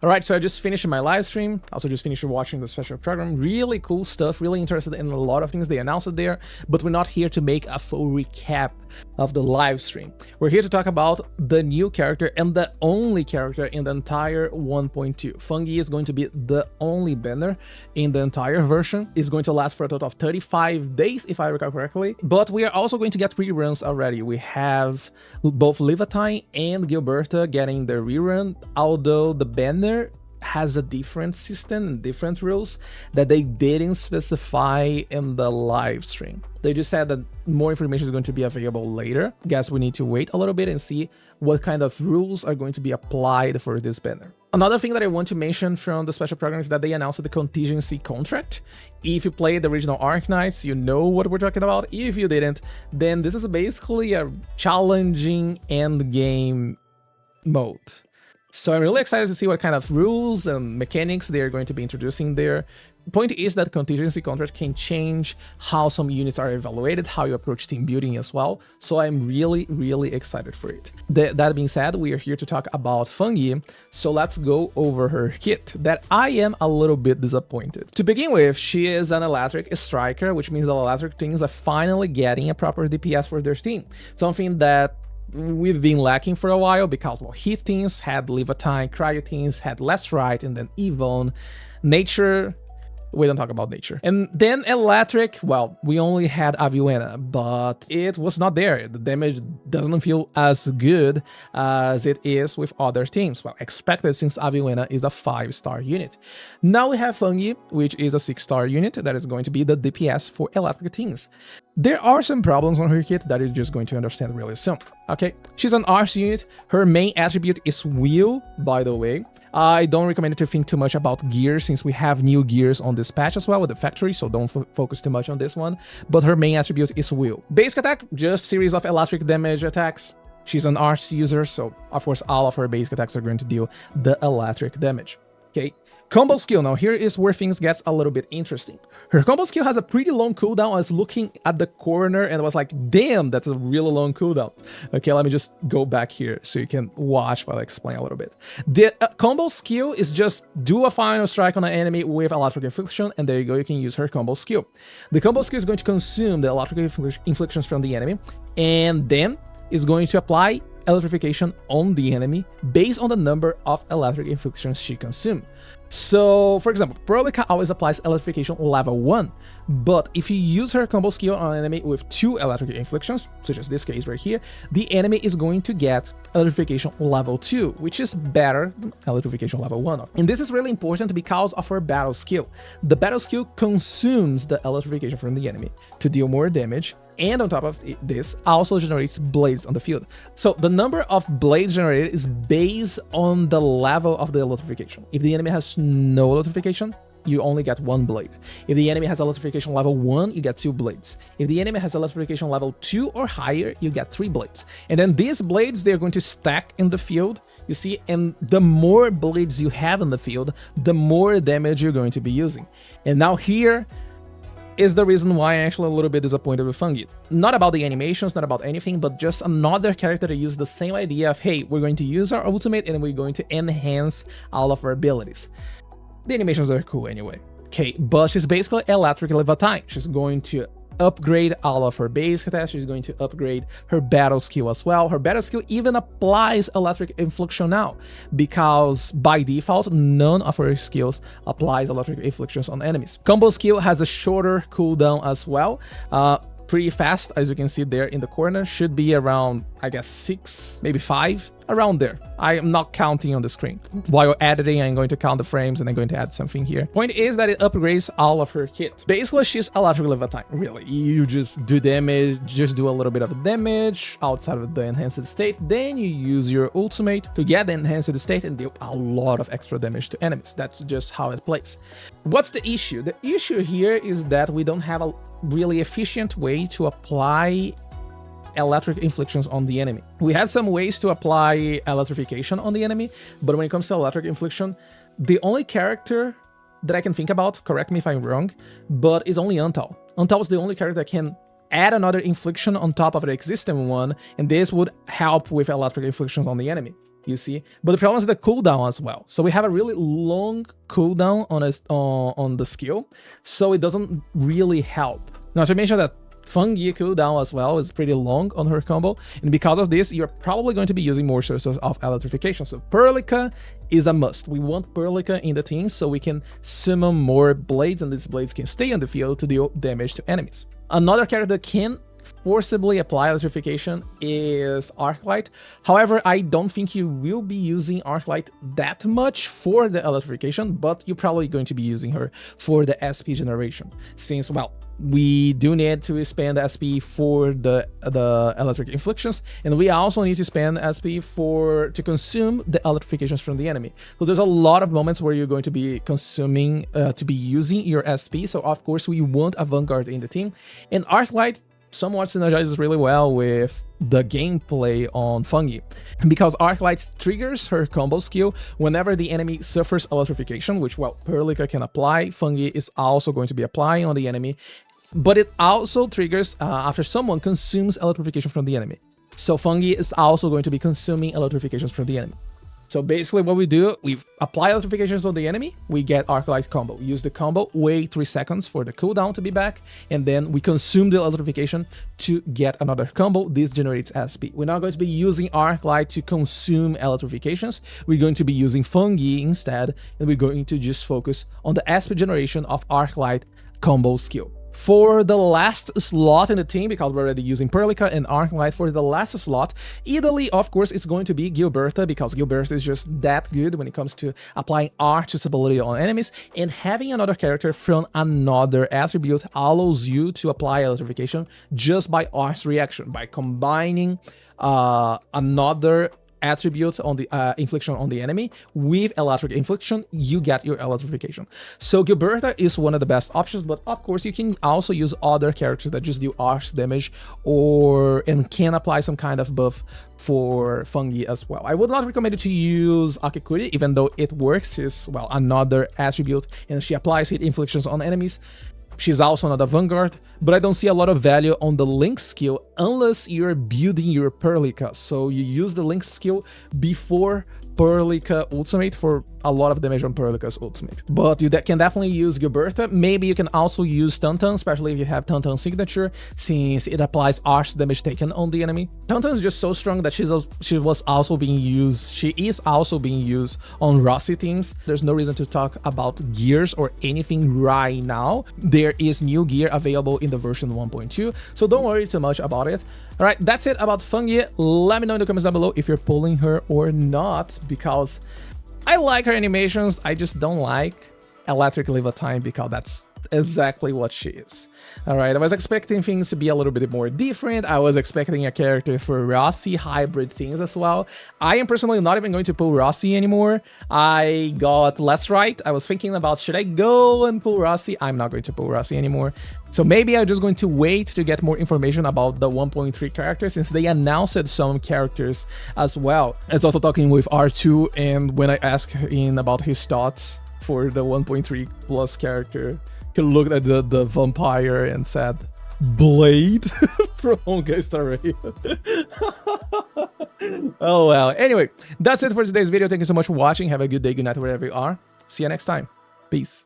Alright, so I just finished my live stream, also just finished watching the special program. Really cool stuff, really interested in a lot of things they announced there, but we're not here to make a full recap of the live stream. We're here to talk about the new character and the only character in the entire 1.2. Fangyi is going to be the only banner in the entire version. It's going to last for a total of 35 days, if I recall correctly, but we are also going to get reruns already. We have both Levatine and Gilberta getting their rerun, although the banner has a different system and different rules that they didn't specify in the live stream. They just said that more information is going to be available later. Guess we need to wait a little bit and see what kind of rules are going to be applied for this banner. Another thing that I want to mention from the special program is that they announced the contingency contract. If you played the original Arknights, you know what we're talking about. If you didn't, then this is basically a challenging end game mode. So I'm really excited to see what kind of rules and mechanics they're going to be introducing there. The point is that contingency contract can change how some units are evaluated, how you approach team building as well. So I'm really excited for it. That being said, we are here to talk about Fangyi, so let's go over her kit, that I am a little bit disappointed. To begin with, she is an electric striker, which means the electric teams are finally getting a proper DPS for their team. Something that we've been lacking for a while because, well, heat teams had Levatine, cryo teams had Last Right, and then Yvonne. Nature, we don't talk about nature. And then electric, well, we only had Aviwena, but it was not there. The damage doesn't feel as good as it is with other teams. Well, expected since Aviwena is a 5-star unit. Now we have Fangyi, which is a 6-star unit that is going to be the DPS for electric teams. There are some problems on her kit that you're just going to understand really soon. Okay, she's an arts unit. Her main attribute is wheel, by the way. I don't recommend you to think too much about gear since we have new gears on this patch as well with the factory, so don't focus too much on this one. But her main attribute is wheel. Basic attack, just series of electric damage attacks. She's an arts user, so of course all of her basic attacks are going to deal the electric damage. Okay. Combo skill, now here is where things gets a little bit interesting. Her combo skill has a pretty long cooldown. I was looking at the corner and I was like, damn, that's a really long cooldown. Okay, let me just go back here so you can watch while I explain a little bit. The combo skill is just do a final strike on an enemy with electric infliction, and there you go, you can use her combo skill. The combo skill is going to consume the electric inflictions from the enemy, and then is going to apply electrification on the enemy based on the number of electric inflictions she consumed. So, for example, Prolica always applies electrification level 1, but if you use her combo skill on an enemy with 2 electric inflictions, such as this case right here, the enemy is going to get electrification level 2, which is better than electrification level 1. And this is really important because of her battle skill. The battle skill consumes the electrification from the enemy to deal more damage, and on top of this, also generates blades on the field. So the number of blades generated is based on the level of the electrification. If the enemy has no electrification, you only get 1 blade. If the enemy has electrification level 1, you get 2 blades. If the enemy has electrification level 2 or higher, you get 3 blades. And then these blades, they're going to stack in the field, you see, and the more blades you have in the field, the more damage you're going to be using. And now here is the reason why I'm actually a little bit disappointed with Fangyi. Not about the animations, not about anything, but just another character that uses the same idea of, hey, we're going to use our ultimate and we're going to enhance all of our abilities. The animations are cool anyway. Okay, but she's basically electric Levatine. She's going to upgrade all of her basic attacks. She's going to upgrade her battle skill as well. Her battle skill even applies electric infliction now, because by default, none of her skills applies electric inflictions on enemies. Combo skill has a shorter cooldown as well. Pretty fast, as you can see there in the corner. Should be around, I guess, 6, maybe 5, around there. I am not counting on the screen. While editing, I'm going to count the frames and I'm going to add something here. Point is that it upgrades all of her kit. Basically, she's electric Levatine, really. You just do damage, just do a little bit of damage outside of the enhanced state, then you use your ultimate to get the enhanced state and deal a lot of extra damage to enemies. That's just how it plays. What's the issue? The issue here is that we don't have a really efficient way to apply electric inflictions on the enemy. We have some ways to apply electrification on the enemy, but when it comes to electric infliction, the only character that I can think about, correct me if I'm wrong, but is only Antal. Antal is the only character that can add another infliction on top of the existing one, and this would help with electric inflictions on the enemy. you see. But the problem is the cooldown as well. So we have a really long cooldown on the skill, so it doesn't really help. Not to mention that Fangyi cooldown as well is pretty long on her combo, and because of this, you're probably going to be using more sources of electrification. So Perlica is a must. We want Perlica in the team so we can summon more blades, and these blades can stay on the field to deal damage to enemies. Another character that can forcibly apply electrification is Arknight. However, I don't think you will be using Arknight that much for the electrification, but you're probably going to be using her for the SP generation, since, well, we do need to spend SP for the electric inflictions, and we also need to spend SP to consume the electrifications from the enemy. So there's a lot of moments where you're going to be consuming, to be using your SP, so of course we want a Vanguard in the team, and Arknight somewhat synergizes really well with the gameplay on Fangyi, because Arknight triggers her combo skill whenever the enemy suffers electrification, which, well, Perlica can apply. Fangyi is also going to be applying on the enemy, but it also triggers after someone consumes electrification from the enemy. So Fangyi is also going to be consuming electrifications from the enemy. So basically what we do, we apply electrifications on the enemy, we get Arknight combo. Use the combo, wait 3 seconds for the cooldown to be back, and then we consume the electrification to get another combo. This generates SP. We're not going to be using Arknight to consume electrifications. We're going to be using Fangyi instead, and we're going to just focus on the SP generation of Arknight combo skill. For the last slot in the team, because we're already using Perlica and Arknight for the last slot, ideally, of course, it's going to be Gilberta, because Gilberta is just that good when it comes to applying artist ability on enemies, and having another character from another attribute allows you to apply electrification just by artist reaction, by combining another attribute on the infliction on the enemy with electric infliction, you get your electrification. So Gilberta is one of the best options, but of course you can also use other characters that just do arch damage and can apply some kind of buff for Fangyi as well. I would not recommend you to use okmuzzy, even though it works. She's, well, another attribute and she applies hit inflictions on enemies. She's also another Vanguard, but I don't see a lot of value on the Link skill unless you're building your Perlica. So you use the Link skill before Perlica ultimate for a lot of damage on Perlica's ultimate. But you can definitely use Gilberta. Maybe you can also use Tantan, especially if you have Tantan's signature, since it applies arch damage taken on the enemy. Tantan is just so strong that she is also being used on Rossi teams. There's no reason to talk about gears or anything right now. There is new gear available in the version 1.2, so don't worry too much about it. All right, that's it about Fangyi. Let me know in the comments down below if you're pulling her or not, because I like her animations. I just don't like Electric Leva Time, because that's exactly what she is. All right, I was expecting things to be a little bit more different. I was expecting a character for Rossi hybrid things as well. I am personally not even going to pull Rossi anymore. I got less right. I was thinking about, should I go and pull Rossi? I'm not going to pull Rossi anymore. So maybe I'm just going to wait to get more information about the 1.3 characters, since they announced some characters as well. I was also talking with R2, and when I asked him about his thoughts for the 1.3 plus character, he looked at the vampire and said, Blade from Ghost Array. Oh well. Anyway, that's it for today's video. Thank you so much for watching. Have a good day, good night, wherever you are. See you next time. Peace.